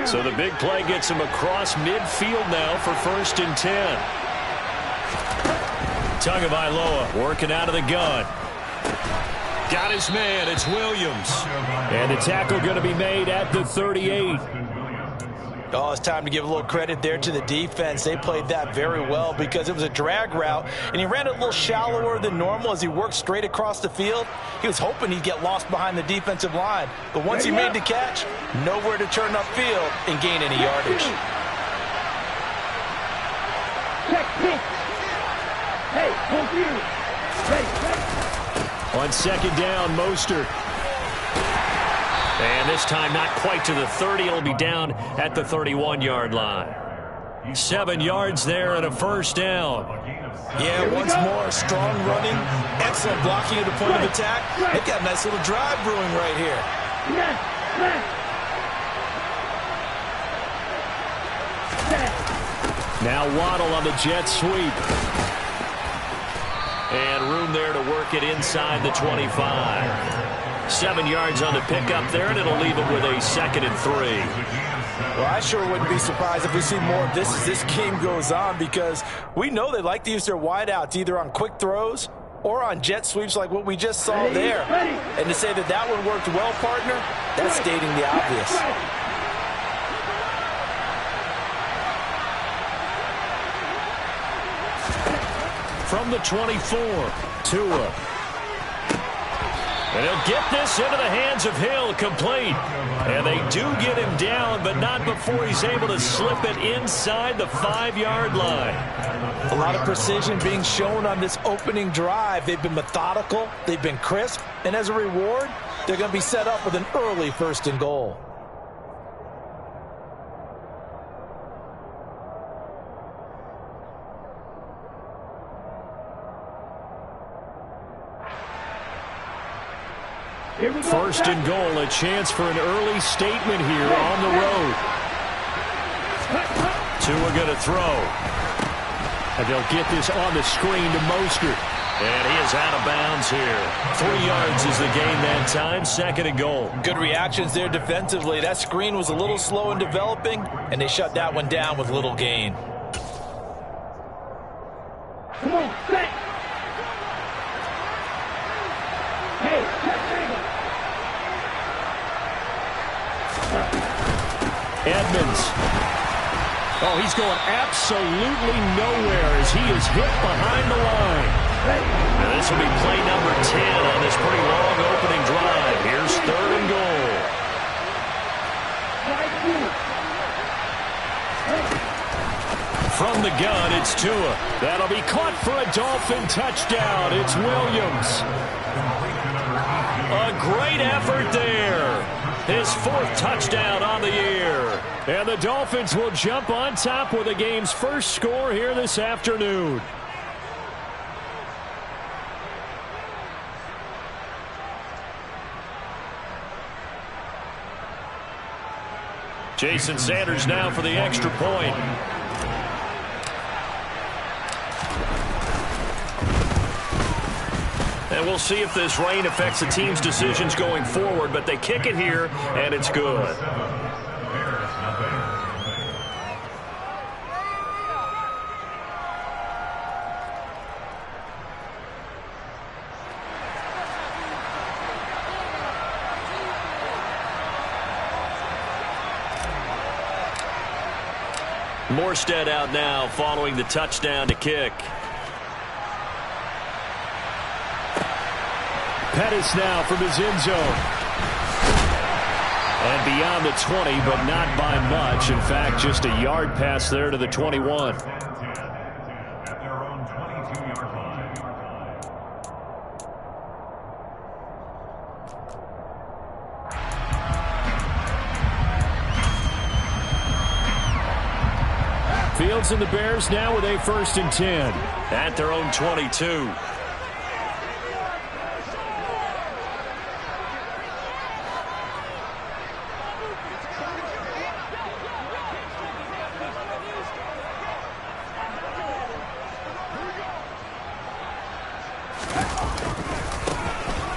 So the big play gets him across midfield now for 1st and 10. Tagovailoa working out of the gun. Got his man. It's Williams. And the tackle going to be made at the 38. Oh, it's time to give a little credit there to the defense. They played that very well because it was a drag route, and he ran it a little shallower than normal as he worked straight across the field. He was hoping he'd get lost behind the defensive line, but once he made the catch, nowhere to turn upfield and gain any yardage. On 2nd down, Mostert. And this time not quite to the 30. It'll be down at the 31-yard line. 7 yards there and a 1st down. Yeah, once more, strong running, excellent blocking at the point of attack. They've got a nice little drive brewing right here. Now Waddle on the jet sweep. And room there to work it inside the 25. 7 yards on the pickup there, and it'll leave him with a 2nd and 3. Well, I sure wouldn't be surprised if we see more of this as this game goes on, because we know they like to use their wideouts either on quick throws or on jet sweeps like what we just saw there. And to say that that one worked well, partner, that's stating the obvious. From the 24, Tua. And he'll get this into the hands of Hill, complete. And they do get him down, but not before he's able to slip it inside the 5-yard line. A lot of precision being shown on this opening drive. They've been methodical, they've been crisp, and as a reward, they're going to be set up with an early 1st and goal. First and goal, a chance for an early statement here on the road. Tua going to throw. And they'll get this on the screen to Mostert. And he is out of bounds here. 3 yards is the gain that time, 2nd and goal. Good reactions there defensively. That screen was a little slow in developing, and they shut that one down with little gain. Come on, set. Edmonds. Oh, he's going absolutely nowhere as he is hit behind the line. Now this will be play number 10 on this pretty long opening drive. Here's 3rd and goal. From the gun, it's Tua. That'll be caught for a Dolphin touchdown. It's Williams. A great effort there. His 4th touchdown on the year. And the Dolphins will jump on top with the game's first score here this afternoon. Jason Sanders now for the extra point. And we'll see if this rain affects the team's decisions going forward, but they kick it here, and it's good. Morstead out now following the touchdown to kick. Pettis now from his end zone. And beyond the 20, but not by much. In fact, just a yard pass there to the 21. Fields and the Bears now with a 1st and 10 at their own 22.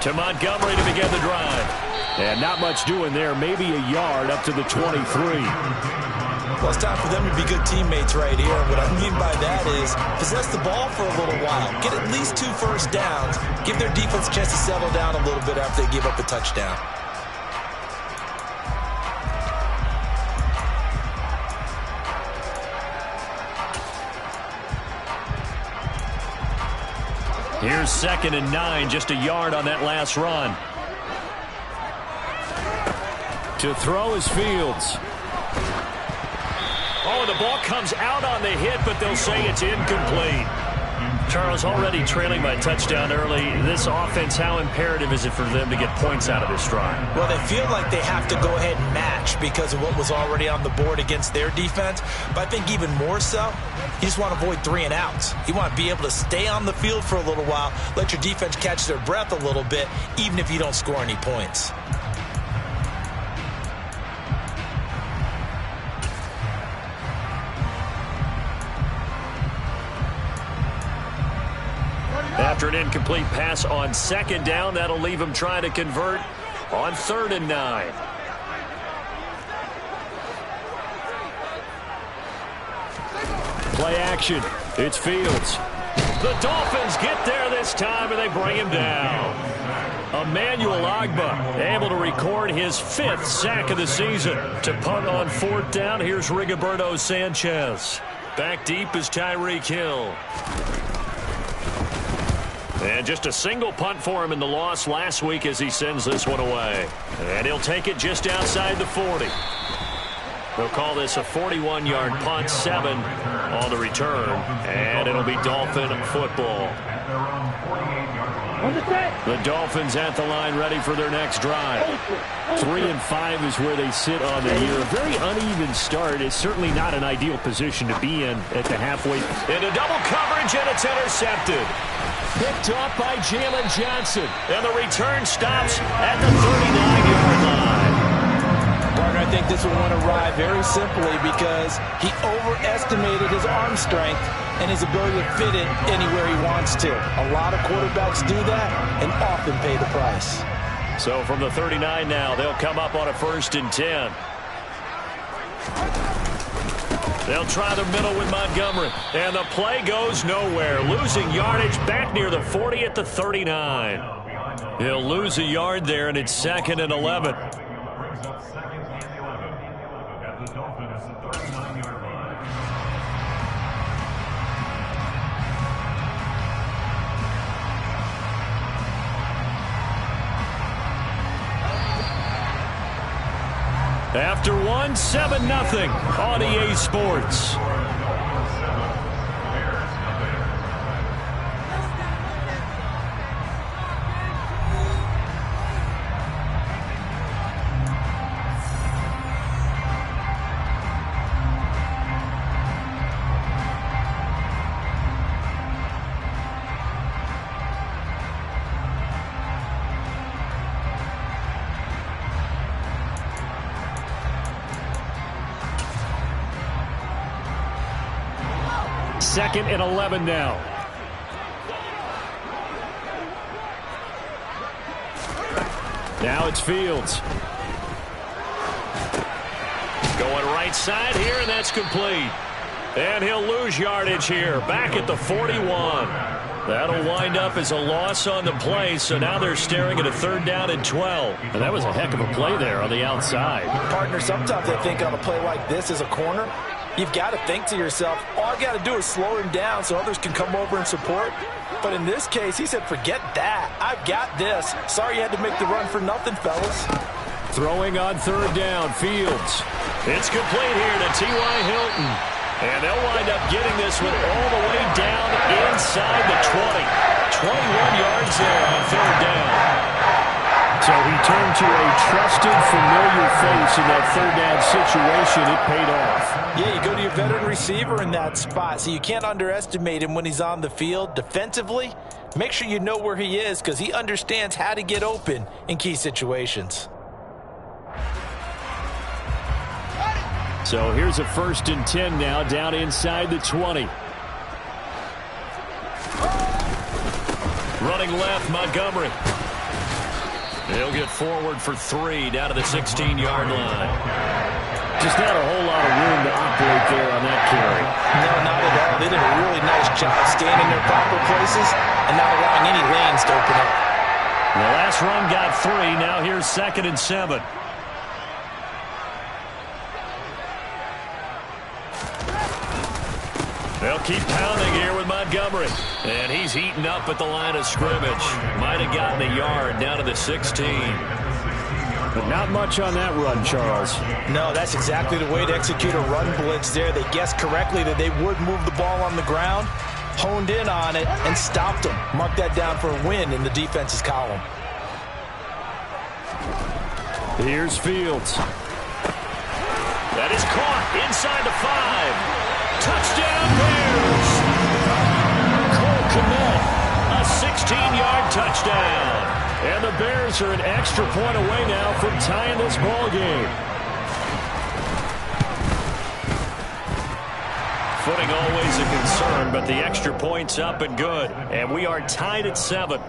To Montgomery to begin the drive. And not much doing there. Maybe a yard up to the 23. Well, it's time for them to be good teammates right here. What I mean by that is possess the ball for a little while. Get at least 2 first downs. Give their defense a chance to settle down a little bit after they give up a touchdown. Here's 2nd and 9, just a yard on that last run. To throw is Fields. Oh, the ball comes out on the hit, but they'll say it's incomplete. Charles, already trailing by touchdown early. This offense, how imperative is it for them to get points out of this drive? Well, they feel like they have to go ahead and match because of what was already on the board against their defense. But I think even more so, you just want to avoid 3 and outs. You want to be able to stay on the field for a little while, let your defense catch their breath a little bit, even if you don't score any points. After an incomplete pass on 2nd down, that'll leave him trying to convert on 3rd and 9. Play action. It's Fields. The Dolphins get there this time, and they bring him down. Emmanuel Ogbah able to record his 5th sack of the season. To punt on 4th down, here's Rigoberto Sanchez. Back deep is Tyreek Hill. And just a single punt for him in the loss last week as he sends this one away. And he'll take it just outside the 40. They'll call this a 41-yard punt, 7 on the return. And it'll be Dolphin football. The Dolphins at the line ready for their next drive. 3 and 5 is where they sit on the year. A very uneven start. It's certainly not an ideal position to be in at the halfway. Into double coverage, and it's intercepted. Picked off by Jalen Johnson. And the return stops at the 39-yard line. Partner, I think this will want to ride very simply because he overestimated his arm strength and his ability to fit it anywhere he wants to. A lot of quarterbacks do that and often pay the price. So from the 39 now, they'll come up on a 1st and 10. They'll try the middle with Montgomery. And the play goes nowhere. Losing yardage back near the 40 at the 39. He'll lose a yard there, and it's 2nd and 11. After one, 7-0 on EA Sports. Second and 11 now. Now it's Fields. Going right side here, and that's complete. And he'll lose yardage here, back at the 41. That'll wind up as a loss on the play, so now they're staring at a 3rd down and 12. And that was a heck of a play there on the outside. Partner, sometimes I think on a play like this as a corner, you've got to think to yourself, all I got to do is slow him down so others can come over and support. But in this case, he said, forget that. I've got this. Sorry you had to make the run for nothing, fellas. Throwing on 3rd down, Fields. It's complete here to T.Y. Hilton. And they'll wind up getting this one all the way down inside the 20. 21 yards there on 3rd down. So he turned to a trusted, familiar face in that 3rd down situation. It paid off. Yeah, you go to your veteran receiver in that spot, so you can't underestimate him when he's on the field. Defensively, make sure you know where he is because he understands how to get open in key situations. So here's a 1st and 10 now, down inside the 20. Running left, Montgomery. He'll get forward for 3 down to the 16-yard line. Just not a whole lot of room to operate there on that carry. No, not at all. They did a really nice job staying in their proper places and not allowing any lanes to open up. The last run got 3. Now here's 2nd and 7. They'll keep pounding here with Montgomery. And he's heating up at the line of scrimmage. Might have gotten a yard down to the 16. But not much on that run, Charles. No, that's exactly the way to execute a run blitz there. They guessed correctly that they would move the ball on the ground, honed in on it, and stopped them. Mark that down for a win in the defense's column. Here's Fields. That is caught inside the 5. Touchdown Bears! Cole Kmet, a 16-yard touchdown. And the Bears are an extra point away now from tying this ball game. Footing always a concern, but the extra point's up and good. And we are tied at 7.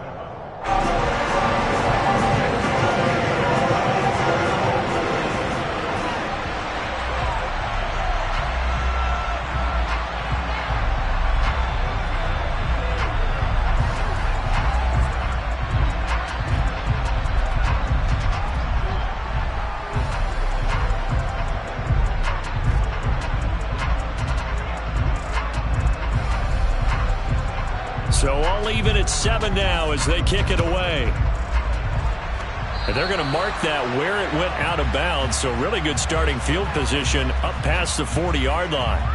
So all even at 7 now as they kick it away. And they're going to mark that where it went out of bounds. So really good starting field position up past the 40-yard line.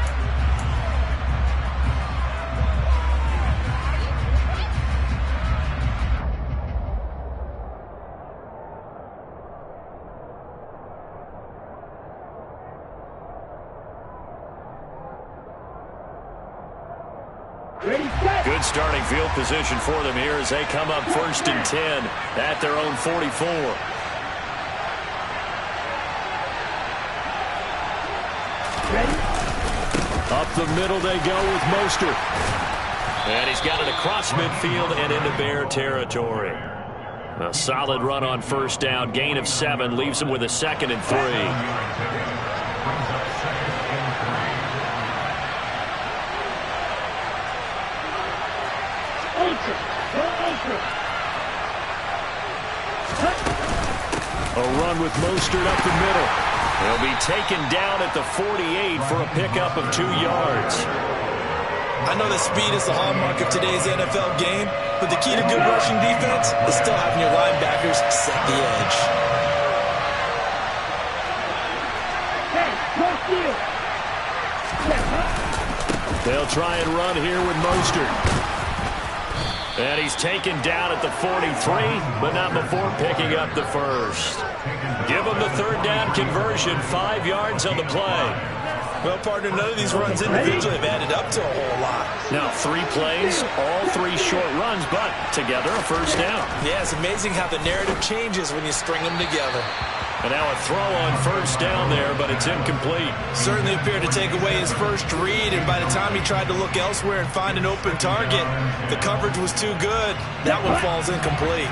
Good starting field position for them here as they come up 1st and 10 at their own 44. Up the middle they go with Mostert. And he's got it across midfield and into Bear territory. A solid run on 1st down. Gain of 7 leaves him with a 2nd and 3. A run with Mostert up the middle. He'll be taken down at the 48 for a pickup of 2 yards. I know that speed is the hallmark of today's NFL game, but the key to good rushing defense is still having your linebackers set the edge. They'll try and run here with Mostert. And he's taken down at the 43, but not before picking up the 1st. Give him the 3rd down conversion, 5 yards on the play. Well, partner, none of these runs individually have added up to a whole lot. Now, 3 plays, all 3 short runs, but together a 1st down. Yeah, it's amazing how the narrative changes when you string them together. And now a throw on 1st down there, but it's incomplete. Certainly appeared to take away his first read, and by the time he tried to look elsewhere and find an open target, the coverage was too good. That one falls incomplete.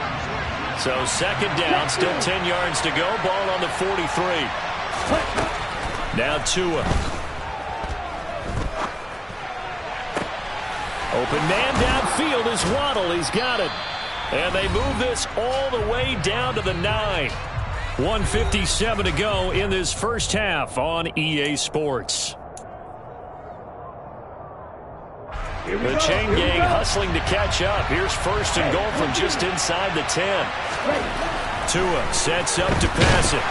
So 2nd down, still 10 yards to go. Ball on the 43. Now Tua. Open man downfield is Waddle. He's got it. And they move this all the way down to the 9. 1:57 to go in this 1st half on EA Sports. The chain gang hustling to catch up. Here's 1st and goal from just inside the 10. Tua sets up to pass it.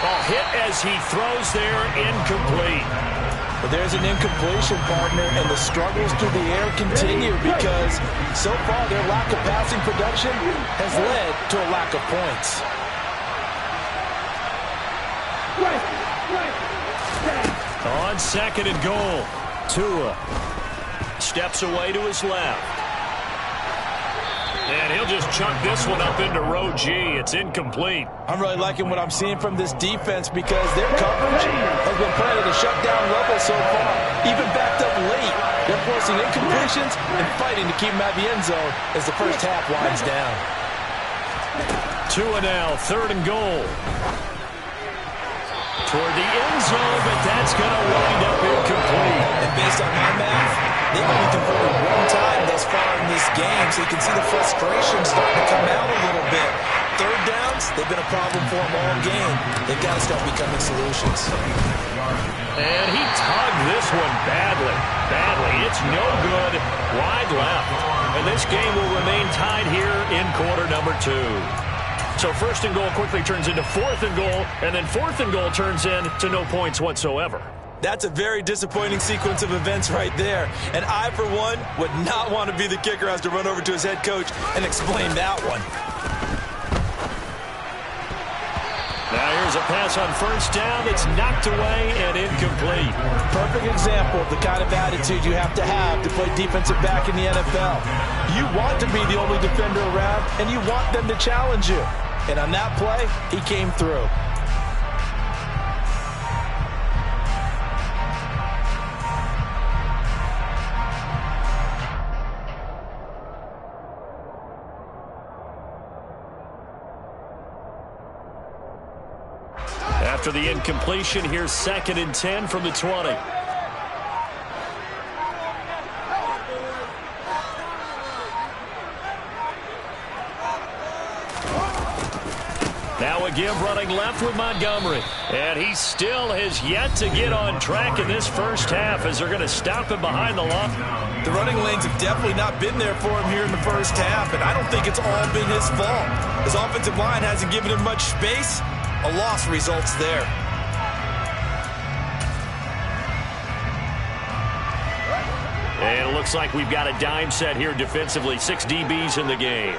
Ball hit as he throws there, incomplete. But there's an incompletion, partner, and the struggles through the air continue because so far their lack of passing production has led to a lack of points. On 2nd and goal, Tua steps away to his left. And he'll just chunk this one up into row G. It's incomplete. I'm really liking what I'm seeing from this defense because their coverage has been playing at a shutdown level so far. Even backed up late, they're forcing incompletions and fighting to keep them out of the end zone as the 1st half winds down. Tua now, 3rd and goal. Toward the end zone, but that's going to wind up incomplete. And based on my math, they've only converted 1 time thus far in this game, so you can see the frustration starting to come out a little bit. 3rd downs, they've been a problem for them all game. They've got to start becoming solutions. And he tugged this one badly. It's no good. Wide left. And this game will remain tied here in quarter number 2. So 1st and goal quickly turns into 4th and goal, and then 4th and goal turns into no points whatsoever. That's a very disappointing sequence of events right there. And I, for one, would not want to be the kicker who has to run over to his head coach and explain that one. Now here's a pass on 1st down that's knocked away and incomplete. Perfect example of the kind of attitude you have to play defensive back in the NFL. You want to be the only defender around, and you want them to challenge you. And on that play, he came through. After the incompletion, here's 2nd and 10 from the 20. Now again running left with Montgomery. And he still has yet to get on track in this 1st half as they're going to stop him behind the line. The running lanes have definitely not been there for him here in the 1st half, and I don't think it's all been his fault. His offensive line hasn't given him much space. A loss results there. And it looks like we've got a dime set here defensively. 6 DBs in the game.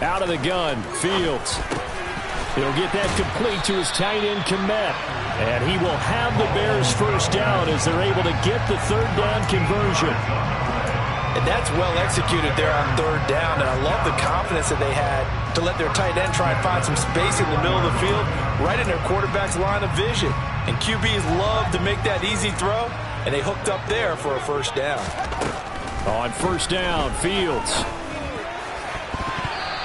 Out of the gun, Fields. He'll get that complete to his tight end, Kmet. And he will have the Bears 1st down as they're able to get the 3rd down conversion. And that's well executed there on 3rd down. And I love the confidence that they had to let their tight end try and find some space in the middle of the field, right in their quarterback's line of vision. And QBs love to make that easy throw, and they hooked up there for a 1st down. On 1st down, Fields.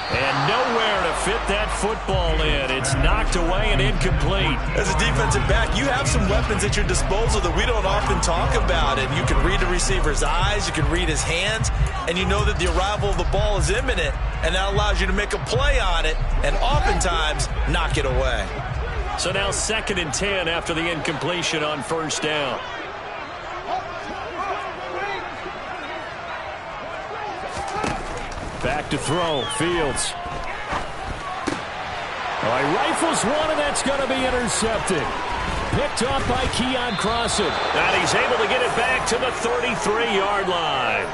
And nowhere to fit that football in. It's knocked away and incomplete. As a defensive back, you have some weapons at your disposal that we don't often talk about. And you can read the receiver's eyes, you can read his hands, and you know that the arrival of the ball is imminent, and that allows you to make a play on it and oftentimes knock it away. So now 2nd and 10 after the incompletion on 1st down. Back to throw, Fields. All right, rifles one, and that's going to be intercepted. Picked off by Keon Crossan. And he's able to get it back to the 33-yard line.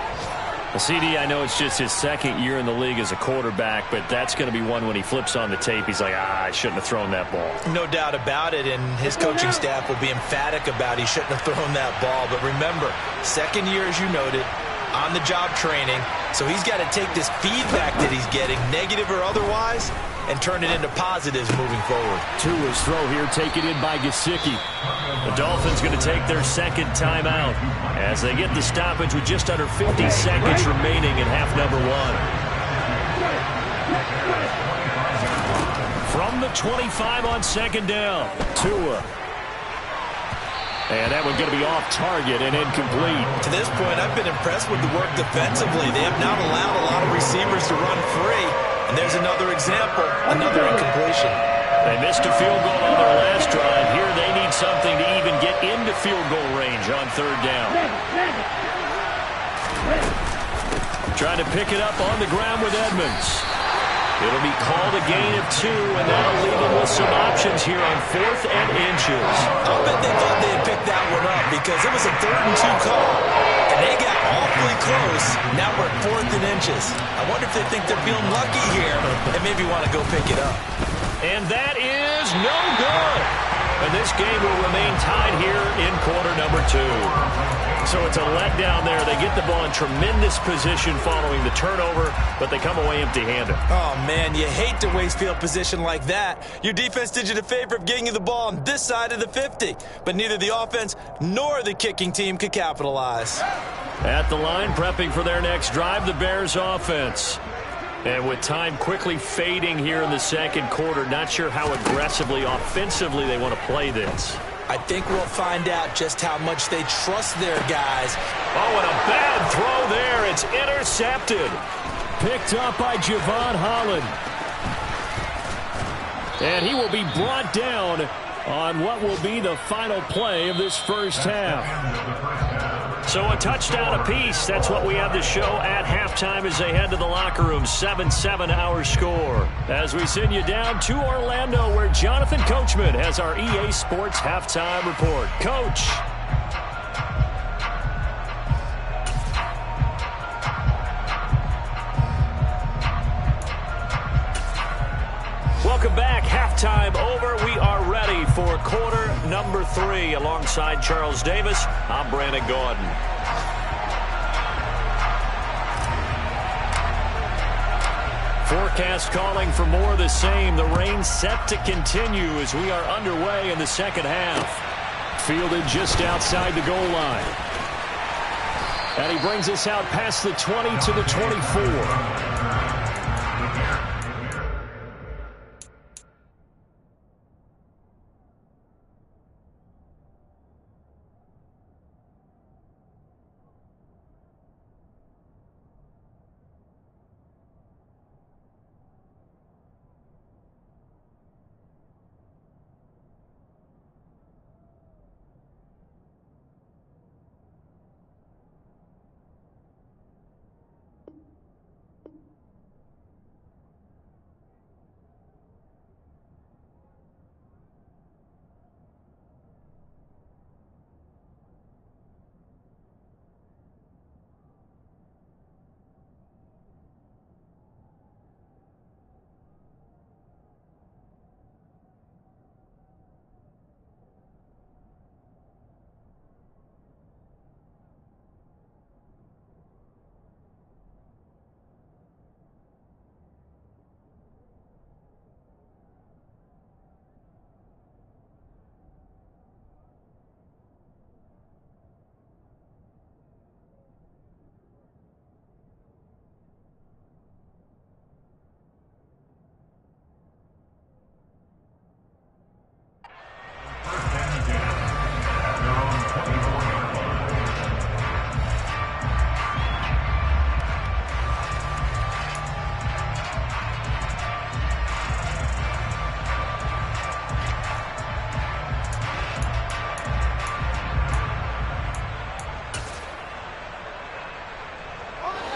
CD, I know it's just his 2nd year in the league as a quarterback, but that's going to be one when he flips on the tape. He's like, I shouldn't have thrown that ball. No doubt about it, and his coaching staff will be emphatic about he shouldn't have thrown that ball. But remember, 2nd year, as you noted, on-the-job training, so he's got to take this feedback that he's getting, negative or otherwise, and turn it into positives moving forward. Tua's throw here taken in by Gesicki. The Dolphins going to take their 2nd timeout as they get the stoppage with just under 50 seconds remaining in half number 1. From the 25 on 2nd down, Tua. And that one's going to be off target and incomplete. To this point, I've been impressed with the work defensively. They have not allowed a lot of receivers to run free. And there's another example, another incompletion. They missed a field goal on their last drive. Here they need something to even get into field goal range on 3rd down. Trying to pick it up on the ground with Edmonds. It'll be called a gain of 2, and that'll leave them with some options here on 4th and inches. I'll bet they thought they had picked that one up because it was a 3rd and 2 call, and they got awfully close. Now we're at 4th and inches. I wonder if they think they're feeling lucky here and maybe want to go pick it up. And that is no good. And this game will remain tied here in quarter number 2. So it's a letdown there. They get the ball in tremendous position following the turnover, but they come away empty-handed. Oh, man, you hate to waste field position like that. Your defense did you the favor of getting you the ball on this side of the 50, but neither the offense nor the kicking team could capitalize. At the line, prepping for their next drive, the Bears offense. And with time quickly fading here in the second quarter, not sure how aggressively, offensively they want to play this. I think we'll find out just how much they trust their guys. Oh, and a bad throw there. It's intercepted. Picked up by Javon Holland. And he will be brought down on what will be the final play of this first half. So a touchdown apiece. That's what we have to show at halftime as they head to the locker room. 7-7 our score. As we send you down to Orlando, where Jonathan Coachman has our EA Sports halftime report. Coach. Welcome back. Halftime over. We are ready for quarter number 3. Alongside Charles Davis, I'm Brandon Gaudin. Forecast calling for more of the same. The rain set to continue as we are underway in the second half. Fielded just outside the goal line. And he brings us out past the 20 to the 24.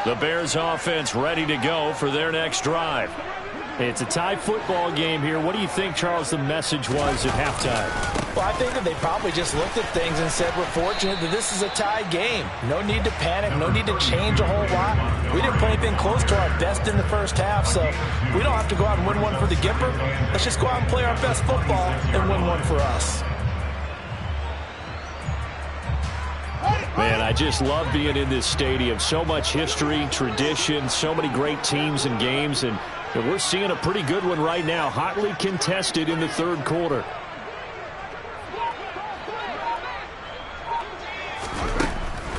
The Bears offense ready to go for their next drive. It's a tie football game here. What do you think, Charles, the message was at halftime? Well, I think that they probably just looked at things and said, we're fortunate that this is a tie game. No need to panic. No need to change a whole lot. We didn't play anything close to our best in the first half, so we don't have to go out and win one for the Gipper. Let's just go out and play our best football and win one for us. Man, I just love being in this stadium. So much history, tradition, so many great teams and games, and we're seeing a pretty good one right now, hotly contested in the third quarter.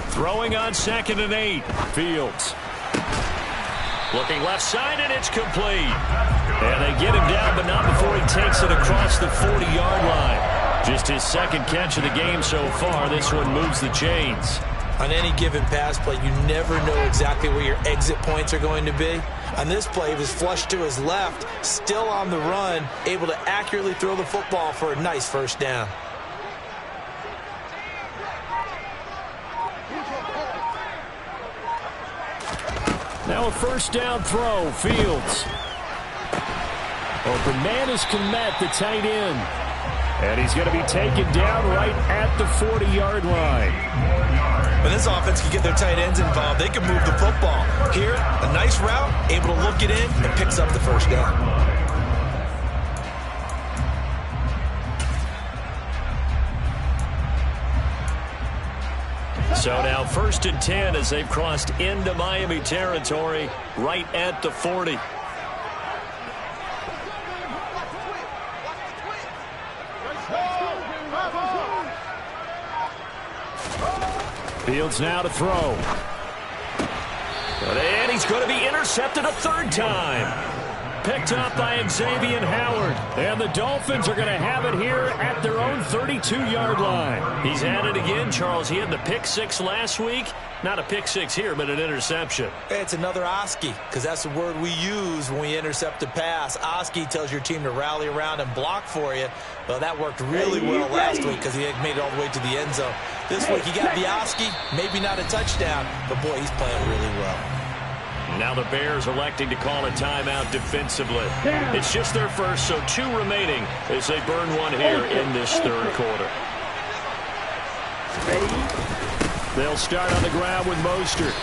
Throwing on 2nd and 8. Fields. Looking left side, and it's complete. And they get him down, but not before he takes it across the 40-yard line. Just his second catch of the game so far. This one moves the chains. On any given pass play, you never know exactly where your exit points are going to be. On this play, he was flushed to his left, still on the run, able to accurately throw the football for a nice first down. Now a first down throw. Fields. Open man is Kmet, the tight end. And he's going to be taken down right at the 40-yard line. When this offense can get their tight ends involved, they can move the football. Here, a nice route, able to look it in, and picks up the first down. So now 1st and 10 as they've crossed into Miami territory right at the 40. Fields now to throw. And And he's going to be intercepted a third time. Picked up by Xavier Howard. And the Dolphins are going to have it here at their own 32-yard line. He's at it again, Charles. He had the pick six last week. Not a pick six here, but an interception. It's another Oski, because that's the word we use when we intercept a pass. Oski tells your team to rally around and block for you. Well, that worked really well last week because he made it all the way to the end zone. This week he got the Oski, maybe not a touchdown, but boy, he's playing really well. Now the Bears electing to call a timeout defensively. It's just their first, so 2 remaining as they burn one here in this third quarter. They'll start on the ground with Mostert.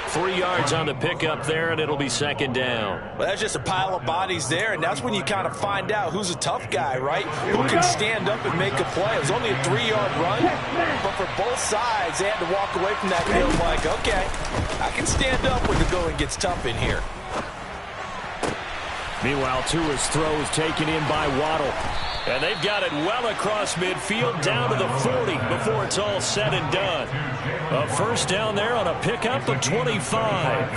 3 yards on the pickup there, and it'll be second down. Well, that's just a pile of bodies there, and that's when you kind of find out who's a tough guy, right? Who can stand up and make a play. It was only a 3-yard run, but for both sides, they had to walk away from that field like, okay, I can stand up when the going gets tough in here. Meanwhile, Tua's throw is taken in by Waddle. And they've got it well across midfield down to the 40 before it's all said and done. A first down there on a pickup of 25.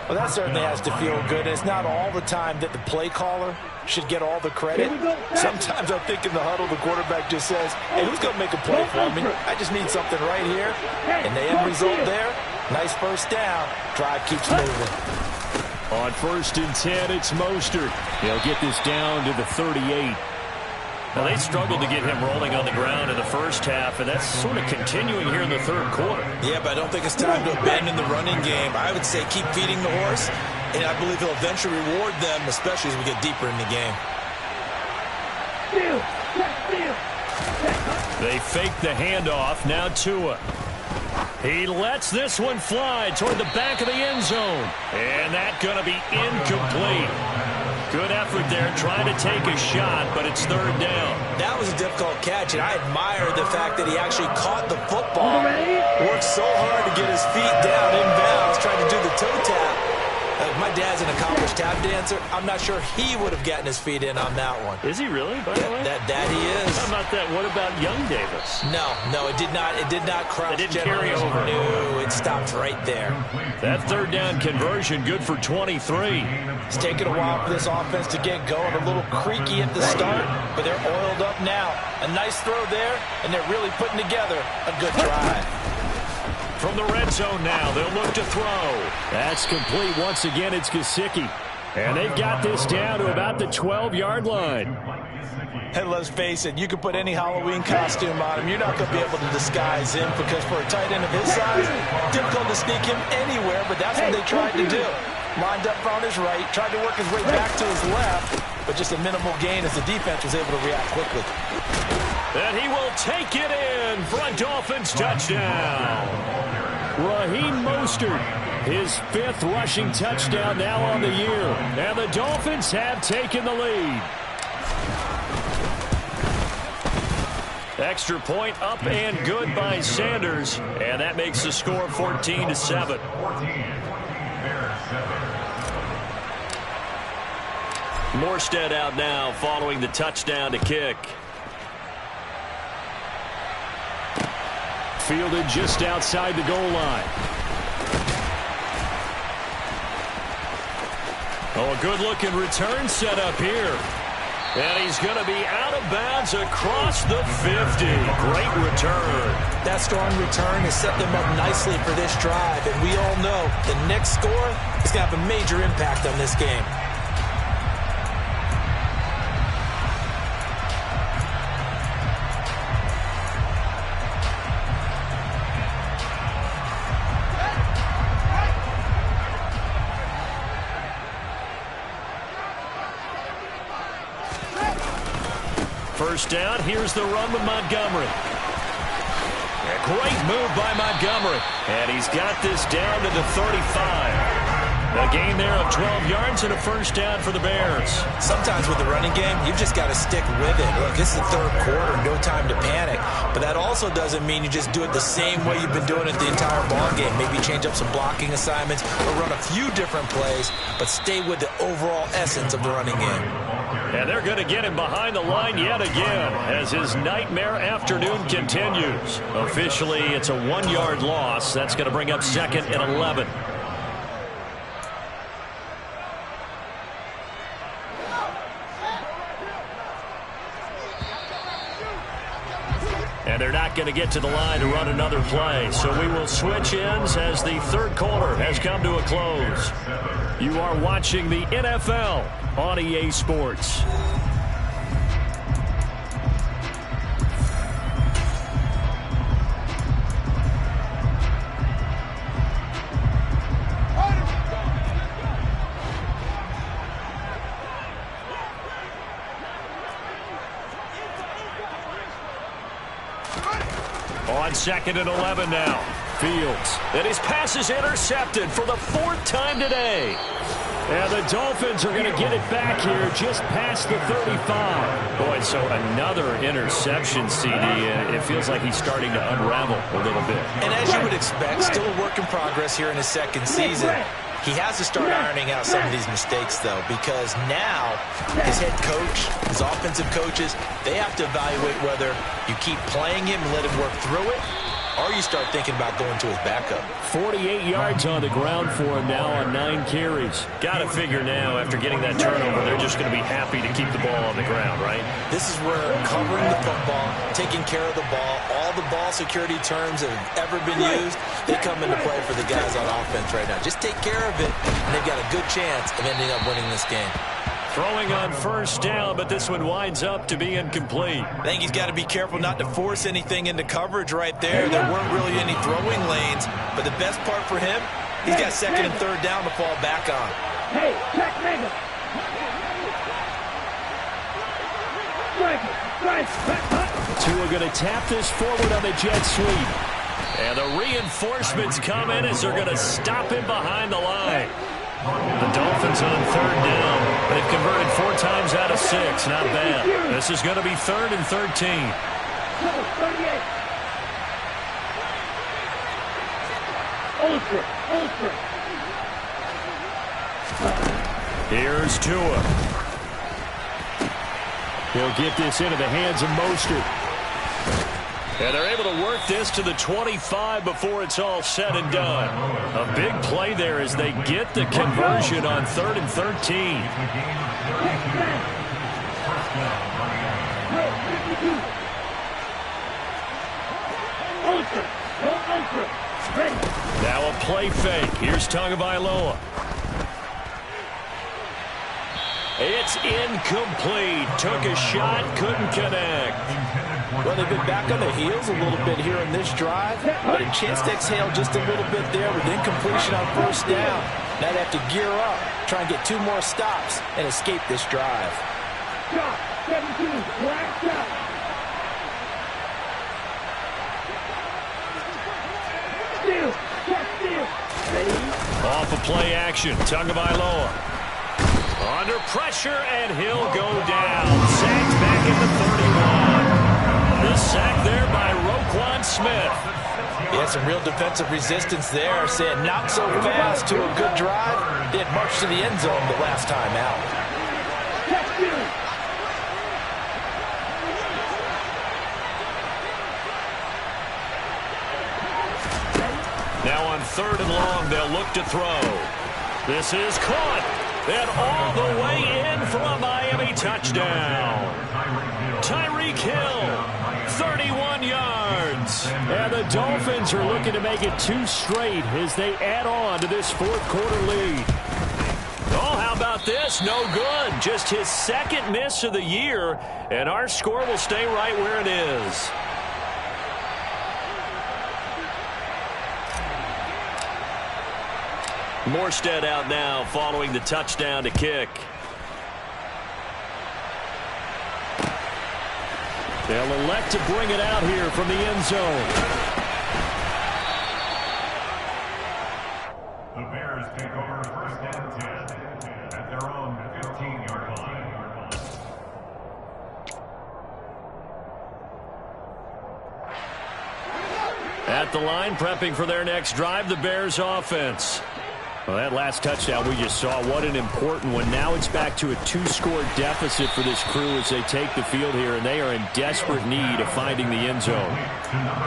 Well, that certainly has to feel good. It's not all the time that the play caller should get all the credit. Sometimes I think in the huddle, the quarterback just says, hey, who's going to make a play for me? I just need something right here. And the end result there, nice first down. Drive keeps moving. On 1st and 10, it's Mostert. He'll get this down to the 38. Now, they struggled to get him rolling on the ground in the first half, and that's sort of continuing here in the third quarter. Yeah, but I don't think it's time to abandon the running game. I would say keep feeding the horse, and I believe he'll eventually reward them, especially as we get deeper in the game. They fake the handoff. Now Tua. He lets this one fly toward the back of the end zone. And that's going to be incomplete. Good effort there, trying to take a shot, but it's third down. That was a difficult catch, and I admire the fact that he actually caught the football. Worked so hard to get his feet down inbounds, trying to do the toe tap. My dad's an accomplished tap dancer. I'm not sure he would have gotten his feet in on that one. Is he really, by the way? That he is. How about that? What about young Davis? No, it did not cross. It didn't carry over. No, it stopped right there. That third down conversion good for 23. It's taken a while for this offense to get going. A little creaky at the start, but they're oiled up now. A nice throw there, and they're really putting together a good drive. From the red zone now, they'll look to throw. That's complete. Once again, it's Gesicki. And they've got this down to about the 12-yard line. Hey, let's face it, you can put any Halloween costume on him. You're not going to be able to disguise him because for a tight end of his size, difficult to sneak him anywhere, but that's what they tried to do. Lined up on his right, tried to work his way back to his left, but just a minimal gain as the defense was able to react quickly. And he will take it in for a Dolphins touchdown. Raheem Mostert, his 5th rushing touchdown now on the year. And the Dolphins have taken the lead. Extra point up and good by Sanders. And that makes the score 14-7. Morstead out now following the touchdown to kick. Fielded just outside the goal line. Oh, a good-looking return set up here. And he's going to be out of bounds across the 50. Great return. That strong return has set them up nicely for this drive. And we all know the next score is going to have a major impact on this game. First down, here's the run with Montgomery. A great move by Montgomery. And he's got this down to the 35. A gain there of 12 yards and a first down for the Bears. Sometimes with the running game, you've just got to stick with it. Look, this is the third quarter, no time to panic. But that also doesn't mean you just do it the same way you've been doing it the entire ball game. Maybe change up some blocking assignments or run a few different plays, but stay with the overall essence of the running game. And they're going to get him behind the line yet again as his nightmare afternoon continues. Officially, it's a 1-yard loss. That's going to bring up 2nd and 11. And they're not going to get to the line to run another play. So we will switch ends as the third quarter has come to a close. You are watching the NFL on EA Sports. On 2nd and 11 now. Fields. And his pass is intercepted for the 4th time today. And the Dolphins are going to get it back here just past the 35. Boy, so another interception, CD. It feels like he's starting to unravel a little bit. And as you would expect, still a work in progress here in his 2nd season. He has to start ironing out some of these mistakes, though, because now his head coach, his offensive coaches, they have to evaluate whether you keep playing him and let him work through it, or you start thinking about going to his backup. 48 yards on the ground for him now on 9 carries. Got to figure now, after getting that turnover, they're just going to be happy to keep the ball on the ground, right? This is where covering the football, taking care of the ball, all the ball security terms that have ever been used, they come into play for the guys on offense right now. Just take care of it, and they've got a good chance of ending up winning this game. Throwing on 1st down, but this one winds up to be incomplete. I think he's got to be careful not to force anything into coverage right there. There weren't really any throwing lanes, but the best part for him, he's got 2nd and 3rd down to fall back on. Hey, check nigga. Tua going to tap this forward on the jet sweep. And the reinforcements come in as they're going to stop him behind the line. The Dolphins on 3rd down. They've converted 4 times out of 6. Not bad. This is going to be 3rd and 13. Here's Tua. He'll get this into the hands of Mostert. And they're able to work this to the 25 before it's all said and done. A big play there as they get the conversion on 3rd and 13. Now a play fake. Here's Tagovailoa. It's incomplete. Took a shot, couldn't connect. Well, they've been back on their heels a little bit here in this drive, but a chance to exhale just a little bit there with incompletion on 1st down. Now they have to gear up, try and get 2 more stops, and escape this drive. Stop. 17, black shot. Steal. Check steal. Ready? Off of play action. Tagovailoa. Under pressure, and he'll go down. Sacked back at the 31. The sack there by Roquan Smith. He had some real defensive resistance there, saying not so fast to a good drive. They had marched to the end zone the last time out. Now on 3rd and long, they'll look to throw. This is caught. And all the way in for a Miami touchdown. Tyreek Hill, 31 yards. And the Dolphins are looking to make it 2 straight as they add on to this 4th quarter lead. Oh, how about this? No good. Just his 2nd miss of the year. And our score will stay right where it is. Morstead out now following the touchdown to kick. They'll elect to bring it out here from the end zone. The Bears take over 1st and 10 at their own 15-yard line. At the line, prepping for their next drive, the Bears offense. Well, that last touchdown we just saw, what an important one. Now it's back to a 2-score deficit for this crew as they take the field here, and they are in desperate need of finding the end zone.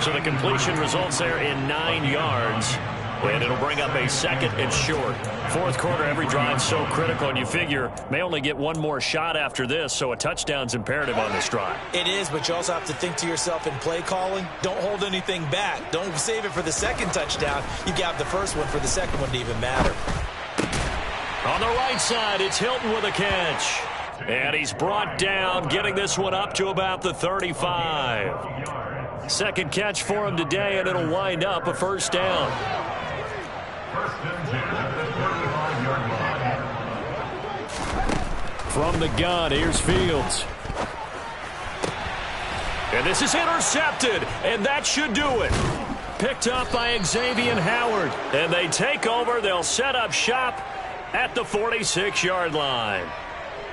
So the completion results there in 9 yards, and it'll bring up a 2nd and short. Fourth quarter, every drive so critical, and you figure may only get one more shot after this, so a touchdown's imperative on this drive. It is, but you also have to think to yourself in play calling, don't hold anything back. Don't save it for the second touchdown. You got the first one for the second one to even matter. On the right side, it's Hilton with a catch. And he's brought down, getting this one up to about the 35. Second catch for him today, and it'll wind up a first down. First and 10 at the 45-yard line. From the gun, here's Fields. And this is intercepted, and that should do it. Picked up by Xavier Howard. And they take over. They'll set up shop at the 46-yard line.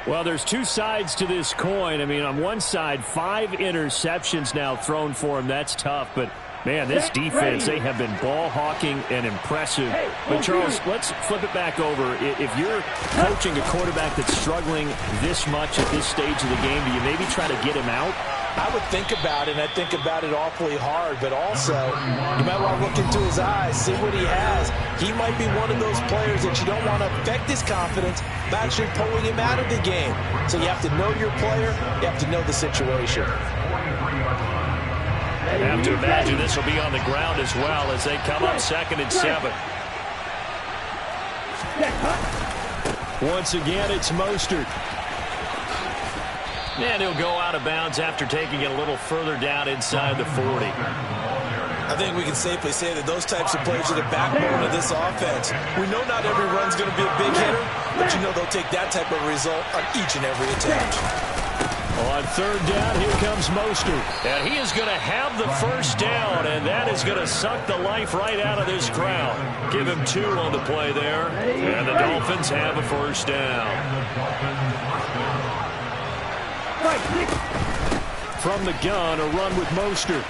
Well, there's two sides to this coin. I mean, on one side, 5 interceptions now thrown for him. That's tough, but man, this defense, they have been ball hawking and impressive. But, Charles, let's flip it back over. If you're coaching a quarterback that's struggling this much at this stage of the game, do you maybe try to get him out? I would think about it, and I think about it awfully hard, but also you might want to look into his eyes, see what he has. He might be one of those players that you don't want to affect his confidence by actually pulling him out of the game. So you have to know your player, you have to know the situation. I have to imagine this will be on the ground as well as they come up 2nd and 7. Once again, it's Mostert. And he'll go out of bounds after taking it a little further down inside the 40. I think we can safely say that those types of players are the backbone of this offense. We know not every run's going to be a big hitter, but you know they'll take that type of result on each and every attempt. On 3rd down, here comes Mostert. And he is going to have the first down, and that is going to suck the life right out of this crowd. Give him 2 on the play there, and the Dolphins have a first down. From the gun, a run with Mostert.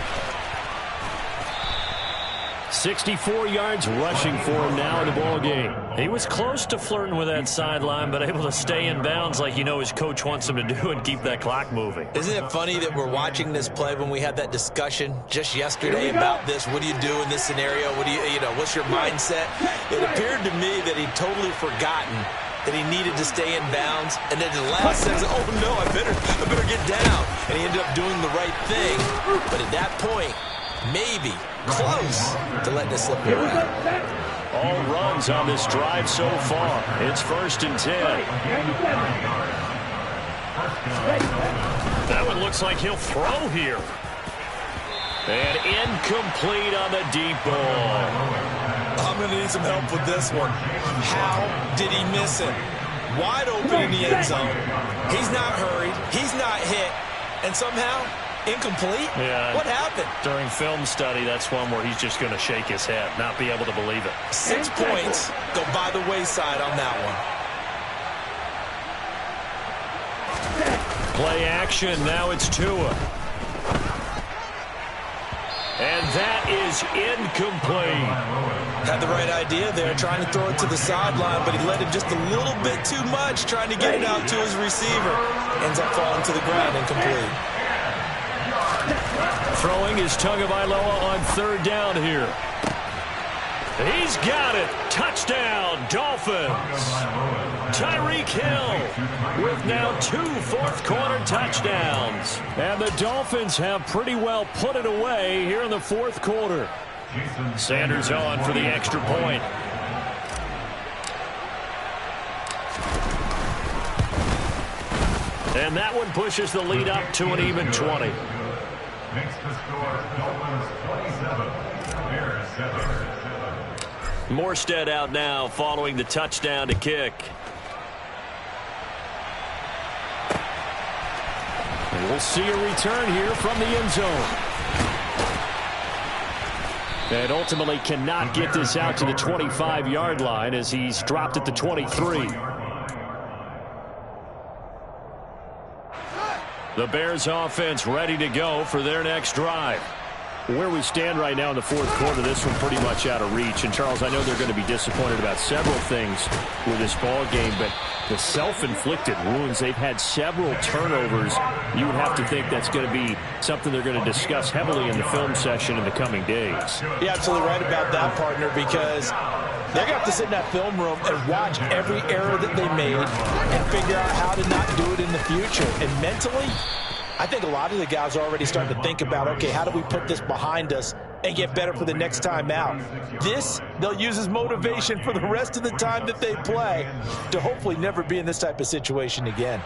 64 yards rushing for him now in the ball game. He was close to flirting with that sideline, but able to stay in bounds like you know his coach wants him to do and keep that clock moving. Isn't it funny that we're watching this play when we had that discussion just yesterday about this? What do you do in this scenario? What do you know, what's your mindset? It appeared to me that he'd totally forgotten that he needed to stay in bounds, and then the last says, oh no, I better get down. And he ended up doing the right thing, but at that point, maybe close to letting it slip away. All runs on this drive so far. It's 1st and 10. That one looks like he'll throw here. And incomplete on the deep ball. I'm going to need some help with this one. How did he miss it? Wide open in the end zone. He's not hurried. He's not hit. And somehow, incomplete? Yeah. What happened? During film study, that's one where he's just going to shake his head, not be able to believe it. 6 points go by the wayside on that one. Play action. Now it's Tua. And that is incomplete. Had the right idea there, trying to throw it to the sideline, but he let him just a little bit too much, trying to get it out to his receiver. Ends up falling to the ground, incomplete. Throwing is Tagovailoa on 3rd down here. He's got it. Touchdown, Dolphins. Tyreek Hill with now 2 fourth-quarter touchdowns. And the Dolphins have pretty well put it away here in the 4th quarter. Sanders on for the extra point. And that one pushes the lead up to an even 20. Makes the score Dolphins 27, Bears 7. Morstead out now following the touchdown to kick. And we'll see a return here from the end zone. And ultimately cannot get this out to the 25-yard line as he's dropped at the 23. The Bears offense ready to go for their next drive. Where we stand right now in the fourth quarter, this one pretty much out of reach. And, Charles, I know they're going to be disappointed about several things with this ball game, but the self-inflicted wounds, they've had several turnovers. You would have to think that's going to be something they're going to discuss heavily in the film session in the coming days. You're absolutely right about that, partner, because they're going to have to sit in that film room and watch every error that they made and figure out how to not do it in the future. And mentally, I think a lot of the guys are already starting to think about, okay, how do we put this behind us and get better for the next time out? This, they'll use as motivation for the rest of the time that they play to hopefully never be in this type of situation again.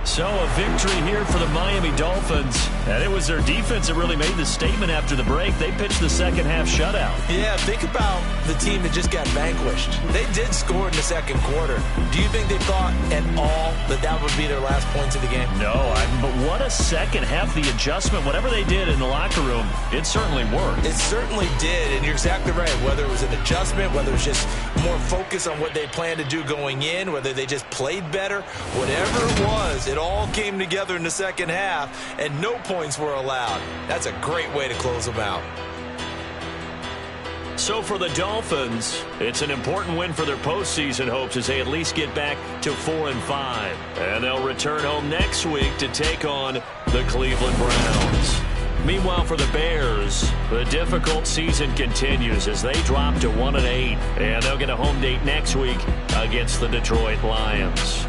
So a victory here for the Miami Dolphins. And it was their defense that really made the statement after the break. They pitched the second half shutout. Yeah, think about the team that just got vanquished. They did score in the second quarter. Do you think they thought at all that that would be their last points of the game? No, but what a second half. The adjustment, whatever they did in the locker room, it certainly worked. It certainly did, and you're exactly right. Whether it was an adjustment, whether it was just more focus on what they planned to do going in, whether they just played better, whatever it was, it all came together in the second half, and no points were allowed. That's a great way to close them out. So for the Dolphins, it's an important win for their postseason hopes as they at least get back to 4-5. And they'll return home next week to take on the Cleveland Browns. Meanwhile, for the Bears, the difficult season continues as they drop to 1-8. And they'll get a home date next week against the Detroit Lions.